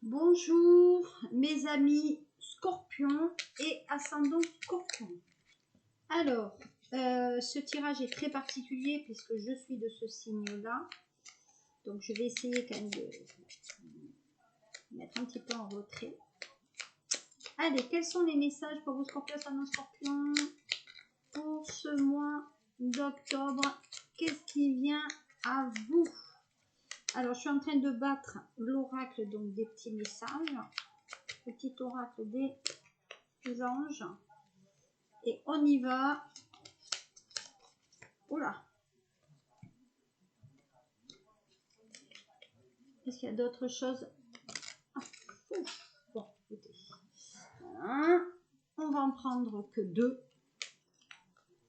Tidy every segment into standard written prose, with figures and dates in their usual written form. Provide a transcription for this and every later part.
Bonjour mes amis scorpions et ascendant scorpion. Alors, ce tirage est très particulier puisque je suis de ce signe-là. Donc je vais essayer quand même de mettre un petit peu en retrait. Allez, quels sont les messages pour vous scorpions, ascendant scorpion pour ce mois d'octobre? Qu'est-ce qui vient à vous? Alors, je suis en train de battre l'oracle, donc des petits messages. Petit oracle des anges. Et on y va. Oula. Est-ce qu'il y a d'autres choses? Bon, écoutez. Voilà. On va en prendre que 2.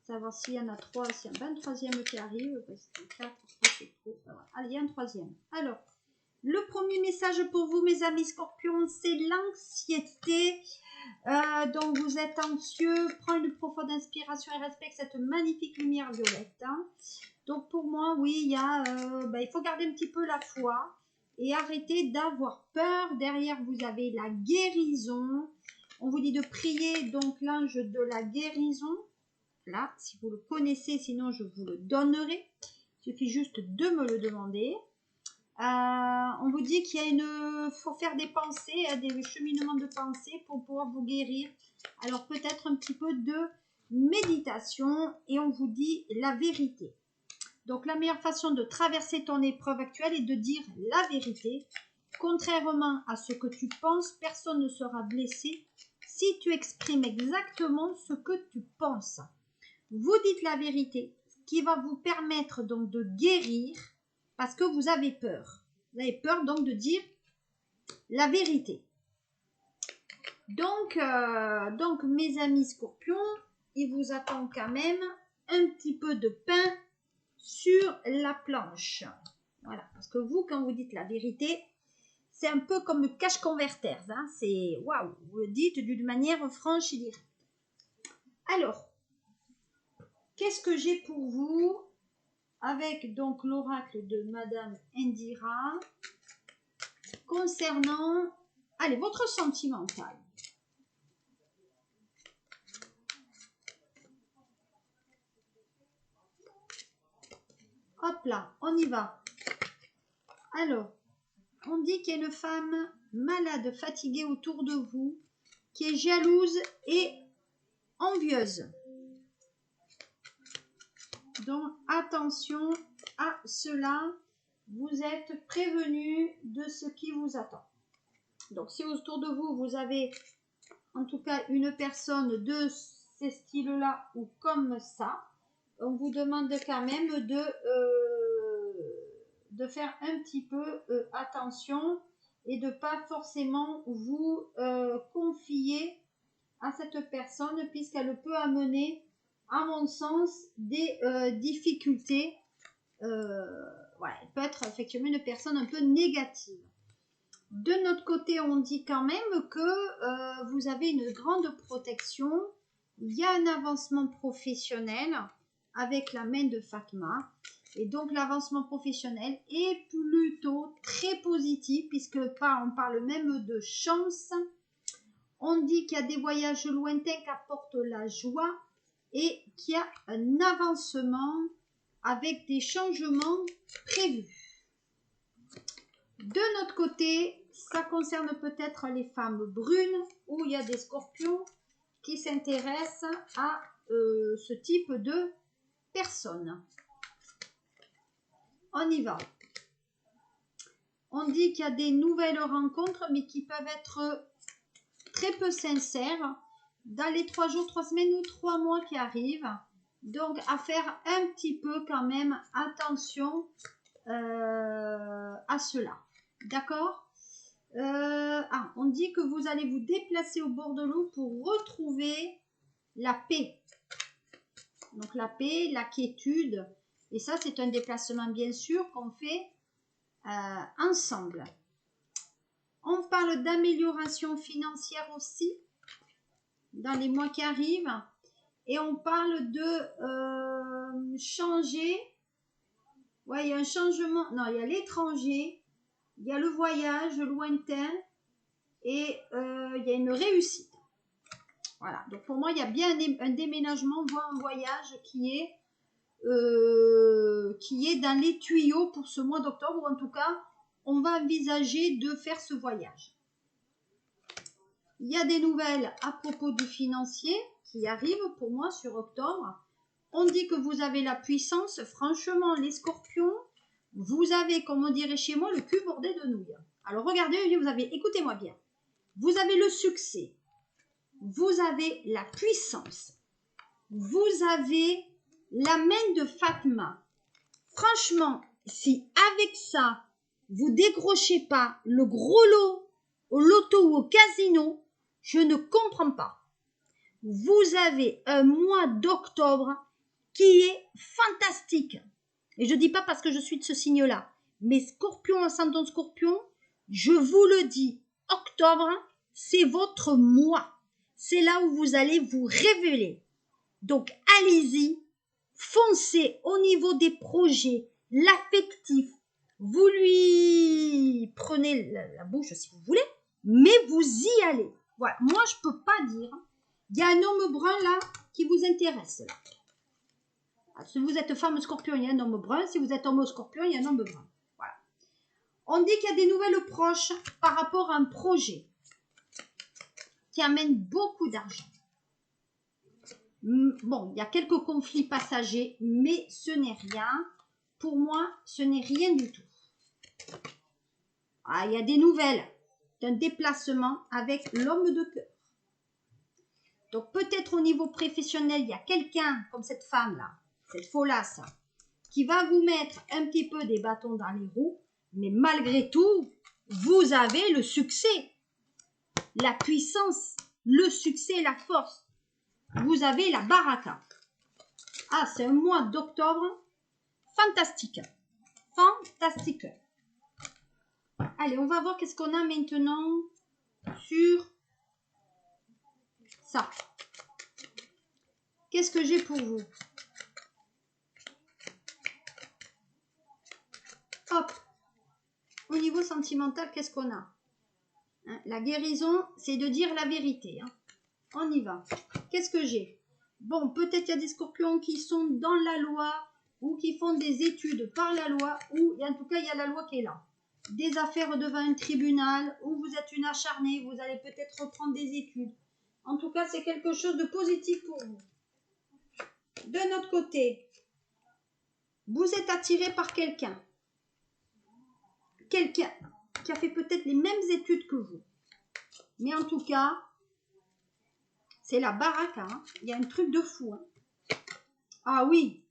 Savoir s'il y en a 3, s'il y a un 23e qui arrive. Parce que 4, c'est trop. Voilà. Allez, il y a un 3e. Alors, le premier message pour vous, mes amis scorpions, c'est l'anxiété. Donc, vous êtes anxieux. Prenez une profonde inspiration et respecte cette magnifique lumière violette. Hein. Donc, pour moi, oui, il faut garder un petit peu la foi et arrêter d'avoir peur. Derrière, vous avez la guérison. On vous dit de prier, donc, l'ange de la guérison. Là, si vous le connaissez, sinon je vous le donnerai. Il suffit juste de me le demander. On vous dit qu'il faut faire des pensées, des cheminements de pensée pour pouvoir vous guérir. Alors peut-être un petit peu de méditation et on vous dit la vérité. Donc la meilleure façon de traverser ton épreuve actuelle est de dire la vérité. Contrairement à ce que tu penses, personne ne sera blessé si tu exprimes exactement ce que tu penses. Vous dites la vérité, ce qui va vous permettre donc de guérir parce que vous avez peur. Vous avez peur donc de dire la vérité. Donc mes amis scorpions, il vous attend quand même un petit peu de pain sur la planche. Voilà, parce que vous, quand vous dites la vérité, c'est un peu comme le cash converters. Hein, c'est waouh, vous le dites d'une manière franche et directe. Alors, qu'est-ce que j'ai pour vous avec donc l'oracle de Madame Indira concernant, allez, votre sentimental. Hop là, on y va. Alors, on dit qu'il y a une femme malade, fatiguée autour de vous, qui est jalouse et envieuse. Donc, attention à cela. Vous êtes prévenus de ce qui vous attend. Donc, si autour de vous, vous avez en tout cas une personne de ces styles-là ou comme ça, on vous demande quand même de faire un petit peu attention et de ne pas forcément vous confier à cette personne puisqu'elle peut amener, à mon sens, des difficultés. Voilà, elle peut être effectivement une personne un peu négative. De notre côté, on dit quand même que vous avez une grande protection. Il y a un avancement professionnel avec la main de Fatma. Et donc, l'avancement professionnel est plutôt très positif puisque on parle même de chance. On dit qu'il y a des voyages lointains qui apportent la joie et qu'il y a un avancement avec des changements prévus. De notre côté, ça concerne peut-être les femmes brunes où il y a des scorpions qui s'intéressent à ce type de personnes. On y va. On dit qu'il y a des nouvelles rencontres mais qui peuvent être très peu sincères dans les 3 jours, 3 semaines ou 3 mois qui arrivent. Donc à faire un petit peu quand même attention à cela. D'accord? On dit que vous allez vous déplacer au bord de l'eau pour retrouver la paix. Donc la paix, la quiétude. Et ça, c'est un déplacement bien sûr qu'on fait ensemble. On parle d'amélioration financière aussi dans les mois qui arrivent. Et on parle de changer. Ouais, il y a un changement. Non, il y a l'étranger. Il y a le voyage lointain et il y a une réussite. Voilà, donc pour moi, il y a bien un déménagement, voire un voyage qui est dans les tuyaux pour ce mois d'octobre, ou en tout cas, on va envisager de faire ce voyage. Il y a des nouvelles à propos du financier qui arrivent pour moi sur octobre. On dit que vous avez la puissance. Franchement, les scorpions, vous avez, comme on dirait chez moi, le cul bordé de nouilles. Alors regardez, vous avez, écoutez-moi bien, vous avez le succès, vous avez la puissance, vous avez la main de Fatma. Franchement, si avec ça, vous décrochez pas le gros lot au loto ou au casino, je ne comprends pas. Vous avez un mois d'octobre qui est fantastique. Et je ne dis pas parce que je suis de ce signe-là, mais Scorpion, ascendant Scorpion, je vous le dis, octobre, c'est votre mois. C'est là où vous allez vous révéler. Donc, allez-y, foncez au niveau des projets, l'affectif. Vous lui prenez la bouche si vous voulez, mais vous y allez. Voilà, moi je peux pas dire. Il y a un homme brun là qui vous intéresse. Là. Si vous êtes femme scorpion, il y a un homme brun. Si vous êtes homme scorpion, il y a un homme brun. Voilà. On dit qu'il y a des nouvelles proches par rapport à un projet qui amène beaucoup d'argent. Bon, il y a quelques conflits passagers, mais ce n'est rien. Pour moi, ce n'est rien du tout. Ah, il y a des nouvelles d'un déplacement avec l'homme de cœur. Donc peut-être au niveau professionnel, il y a quelqu'un comme cette femme-là, cette folasse, qui va vous mettre un petit peu des bâtons dans les roues, mais malgré tout, vous avez le succès, la puissance, le succès, la force. Vous avez la baraka. Ah, c'est un mois d'octobre fantastique. Fantastique. Allez, on va voir qu'est-ce qu'on a maintenant sur ça. Qu'est-ce que j'ai pour vous? Hop. Au niveau sentimental, qu'est-ce qu'on a? Hein, la guérison, c'est de dire la vérité. Hein. On y va. Qu'est-ce que j'ai? Bon, peut-être il y a des scorpions qui sont dans la loi ou qui font des études par la loi, ou en tout cas, il y a la loi qui est là. Des affaires devant un tribunal, où vous êtes une acharnée, vous allez peut-être reprendre des études. En tout cas, c'est quelque chose de positif pour vous. De notre côté, vous êtes attiré par quelqu'un. Quelqu'un qui a fait peut-être les mêmes études que vous. Mais en tout cas, c'est la baraka. Hein. Il y a un truc de fou. Hein. Ah oui.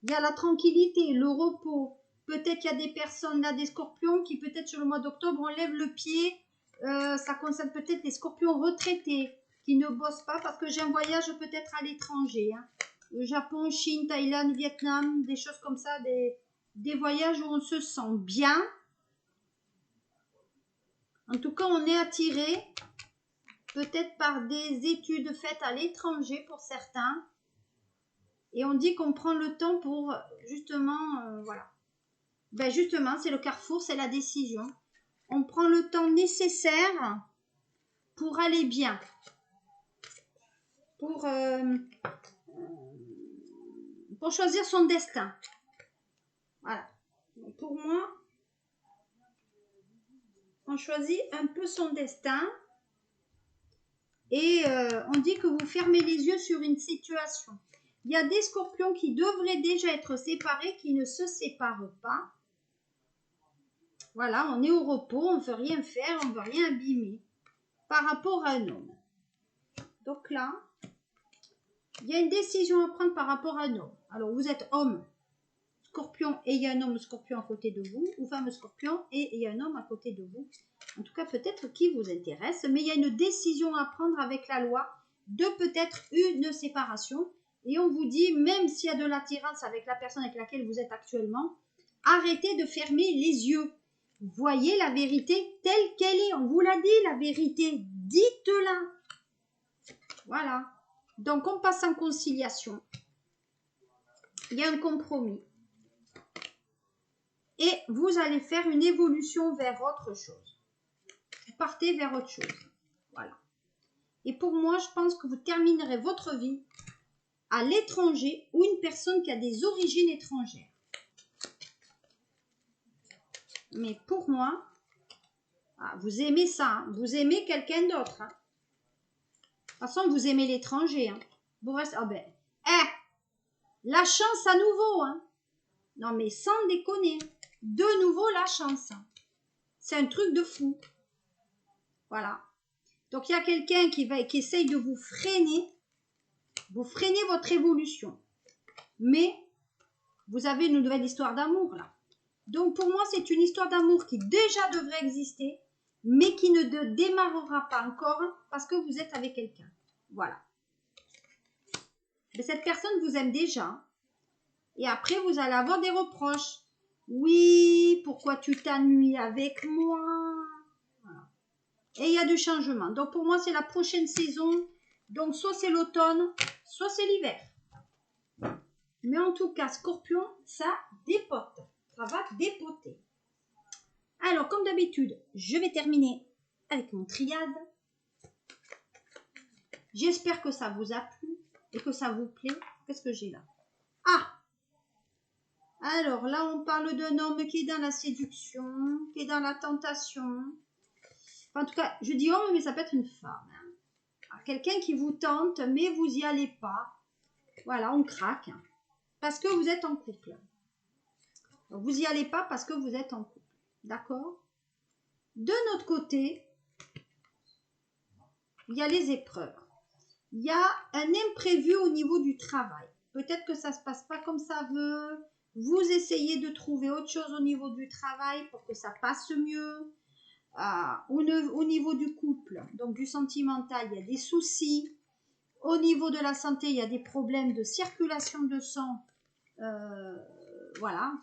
Il y a la tranquillité, le repos. Peut-être qu'il y a des personnes là, des scorpions, qui peut-être sur le mois d'octobre enlèvent le pied. Ça concerne peut-être les scorpions retraités qui ne bossent pas parce que j'ai un voyage peut-être à l'étranger. Hein. Le Japon, Chine, Thaïlande, Vietnam, des choses comme ça, des voyages où on se sent bien. En tout cas, on est attiré peut-être par des études faites à l'étranger pour certains. Et on dit qu'on prend le temps pour justement, voilà. Ben justement, c'est le carrefour, c'est la décision. On prend le temps nécessaire pour aller bien. Pour choisir son destin. Voilà. Pour moi, on choisit un peu son destin. Et on dit que vous fermez les yeux sur une situation. Il y a des scorpions qui devraient déjà être séparés, qui ne se séparent pas. Voilà, on est au repos, on ne veut rien faire, on ne veut rien abîmer par rapport à un homme. Donc là, il y a une décision à prendre par rapport à un homme. Alors, vous êtes homme, scorpion, et il y a un homme scorpion à côté de vous, ou femme scorpion, et il y a un homme à côté de vous. En tout cas, peut-être qui vous intéresse, mais il y a une décision à prendre avec la loi de peut-être une séparation. Et on vous dit, même s'il y a de l'attirance avec la personne avec laquelle vous êtes actuellement, arrêtez de fermer les yeux. Voyez la vérité telle qu'elle est. On vous l'a dit, la vérité. Dites-la. Voilà. Donc, on passe en conciliation. Il y a un compromis. Et vous allez faire une évolution vers autre chose. vous partez vers autre chose. Voilà. Et pour moi, je pense que vous terminerez votre vie à l'étranger ou une personne qui a des origines étrangères. Mais pour moi, vous aimez ça, hein. Vous aimez quelqu'un d'autre. Hein. De toute façon, vous aimez l'étranger. Hein. Vous restez... la chance à nouveau. Hein. Non, mais sans déconner. De nouveau, la chance. C'est un truc de fou. Voilà. Donc, il y a quelqu'un qui essaye de vous freiner. Vous freinez votre évolution. Mais, vous avez une nouvelle histoire d'amour, là. Donc, pour moi, c'est une histoire d'amour qui déjà devrait exister, mais qui ne démarrera pas encore parce que vous êtes avec quelqu'un. Voilà. Mais cette personne vous aime déjà. Et après, vous allez avoir des reproches. Oui, pourquoi tu t'ennuies avec moi? Voilà. Et il y a du changement. Donc, pour moi, c'est la prochaine saison. Donc, soit c'est l'automne, soit c'est l'hiver. Mais en tout cas, Scorpion, ça dépote. Ça va dépoter. Alors, comme d'habitude, je vais terminer avec mon triade. J'espère que ça vous a plu et que ça vous plaît. Qu'est-ce que j'ai là? Alors là, on parle d'un homme qui est dans la séduction, qui est dans la tentation. Enfin, en tout cas, je dis homme, mais ça peut être une femme. Hein. Quelqu'un qui vous tente, mais vous n'y allez pas. Voilà, on craque. Parce que vous êtes en couple. Donc, vous n'y allez pas parce que vous êtes en couple. D'accord? De notre côté, il y a les épreuves. Il y a un imprévu au niveau du travail. Peut-être que ça ne se passe pas comme ça veut. Vous essayez de trouver autre chose au niveau du travail pour que ça passe mieux. Au niveau du couple, donc du sentimental, il y a des soucis. Au niveau de la santé, il y a des problèmes de circulation de sang. Voilà.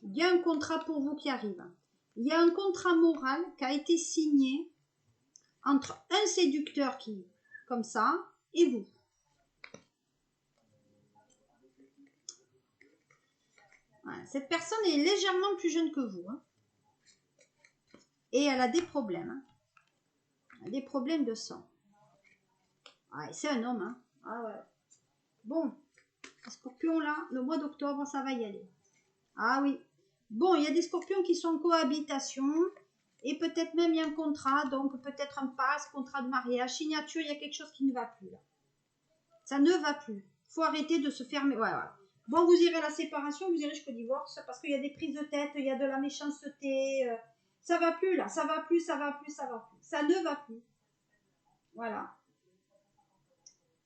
Il y a un contrat pour vous qui arrive. Il y a un contrat moral qui a été signé entre un séducteur qui, comme ça, et vous. Voilà. Cette personne est légèrement plus jeune que vous. Hein. Et elle a des problèmes. Hein. Elle a des problèmes de sang. Ouais, c'est un homme. Hein. Ah ouais. Bon, Scorpion là, le mois d'octobre, ça va y aller. Ah oui. Bon, il y a des scorpions qui sont en cohabitation. Et peut-être même il y a un contrat. Donc peut-être un passe, contrat de mariage, signature, il y a quelque chose qui ne va plus là. Ça ne va plus. Il faut arrêter de se fermer. Ouais, ouais. Bon, vous irez à la séparation, vous irez jusqu'au divorce. Parce qu'il y a des prises de tête, il y a de la méchanceté. Ça va plus là. Ça va plus, ça va plus, ça va plus. Ça ne va plus. Voilà.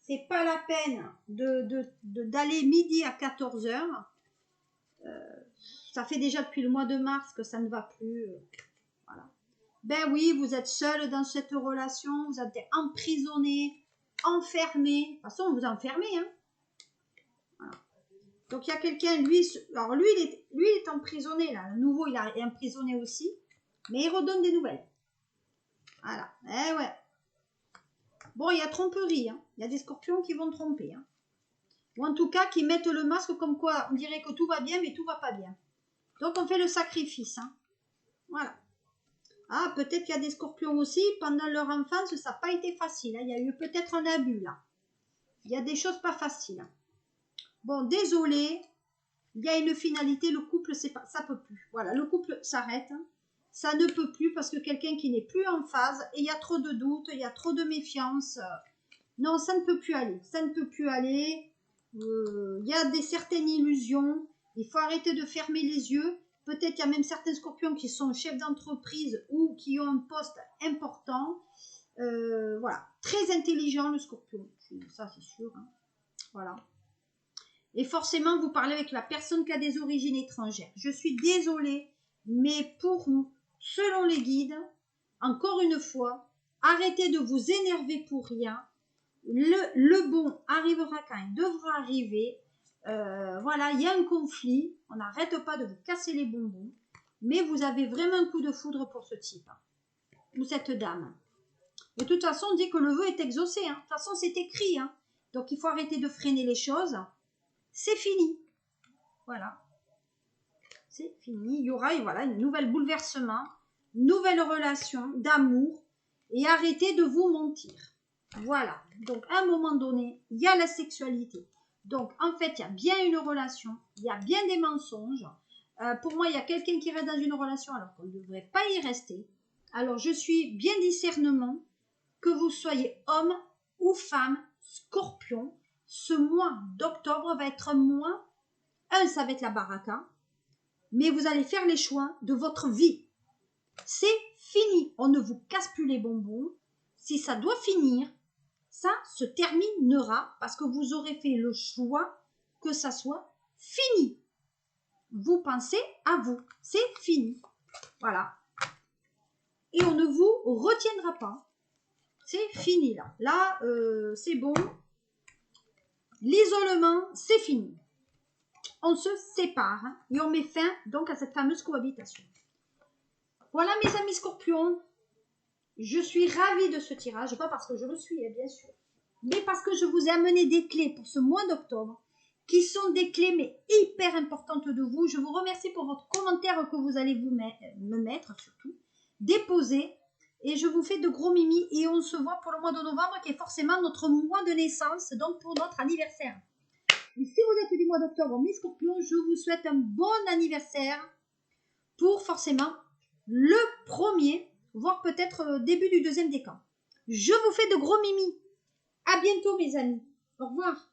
C'est pas la peine d'aller midi à 14h. Ça fait déjà depuis le mois de mars que ça ne va plus. Voilà. Ben oui, vous êtes seul dans cette relation, vous êtes emprisonné, enfermé. De toute façon, vous enfermez. Hein. Voilà. Donc il y a quelqu'un, lui, alors lui, il est emprisonné là. Le nouveau, il est emprisonné aussi, mais il redonne des nouvelles. Voilà. Eh ouais. Bon, il y a tromperie. Hein. Il y a des scorpions qui vont tromper. Hein. Ou en tout cas, qui mettent le masque comme quoi on dirait que tout va bien, mais tout va pas bien. Donc, on fait le sacrifice. Hein. Voilà. Ah, peut-être qu'il y a des scorpions aussi, pendant leur enfance, ça n'a pas été facile. Hein. Il y a eu peut-être un abus, là. Il y a des choses pas faciles. Hein. Bon, désolé. Il y a une finalité, le couple, ça ne peut plus. Voilà, le couple s'arrête. Hein. Ça ne peut plus parce que quelqu'un qui n'est plus en phase, et il y a trop de doutes, il y a trop de méfiance. Non, ça ne peut plus aller. Ça ne peut plus aller. Il y a certaines illusions. Il faut arrêter de fermer les yeux. Peut-être qu'il y a même certains scorpions qui sont chefs d'entreprise ou qui ont un poste important. Voilà. Très intelligent, le scorpion. Ça, c'est sûr. Hein. Voilà. Et forcément, vous parlez avec la personne qui a des origines étrangères. Je suis désolée, mais pour nous, selon les guides, encore une fois, arrêtez de vous énerver pour rien. Le bon arrivera quand il devra arriver. Voilà, il y a un conflit. On n'arrête pas de vous casser les bonbons. Mais vous avez vraiment un coup de foudre pour ce type. Hein, ou cette dame. De toute façon, on dit que le vœu est exaucé. Hein. De toute façon, c'est écrit. Hein. Donc, il faut arrêter de freiner les choses. C'est fini. Voilà. C'est fini. Il y aura voilà, une nouvelle bouleversement. nouvelle relation d'amour et arrêtez de vous mentir. Voilà, donc à un moment donné, il y a la sexualité. Donc en fait, il y a bien une relation, il y a bien des mensonges. Pour moi, il y a quelqu'un qui reste dans une relation alors qu'on ne devrait pas y rester. Alors je suis bien discernement, que vous soyez homme ou femme, scorpion, ce mois d'octobre va être un mois, ça va être la baraka, mais vous allez faire les choix de votre vie. C'est fini, on ne vous casse plus les bonbons. Si ça doit finir, ça se terminera parce que vous aurez fait le choix que ça soit fini. Vous pensez à vous, c'est fini. Voilà. Et on ne vous retiendra pas. C'est fini là. Là, c'est bon. L'isolement, c'est fini. On se sépare et on met fin donc à cette fameuse cohabitation. Voilà mes amis scorpions. Je suis ravie de ce tirage, pas parce que je le suis, bien sûr, mais parce que je vous ai amené des clés pour ce mois d'octobre qui sont des clés mais hyper importantes de vous. Je vous remercie pour votre commentaire que vous allez me mettre surtout, déposer. Et je vous fais de gros mimi et on se voit pour le mois de novembre qui est forcément notre mois de naissance, donc pour notre anniversaire. Et si vous êtes du mois d'octobre, mes scorpions, je vous souhaite un bon anniversaire pour forcément le premier, voire peut-être début du deuxième décan. Je vous fais de gros mimi. À bientôt mes amis. Au revoir.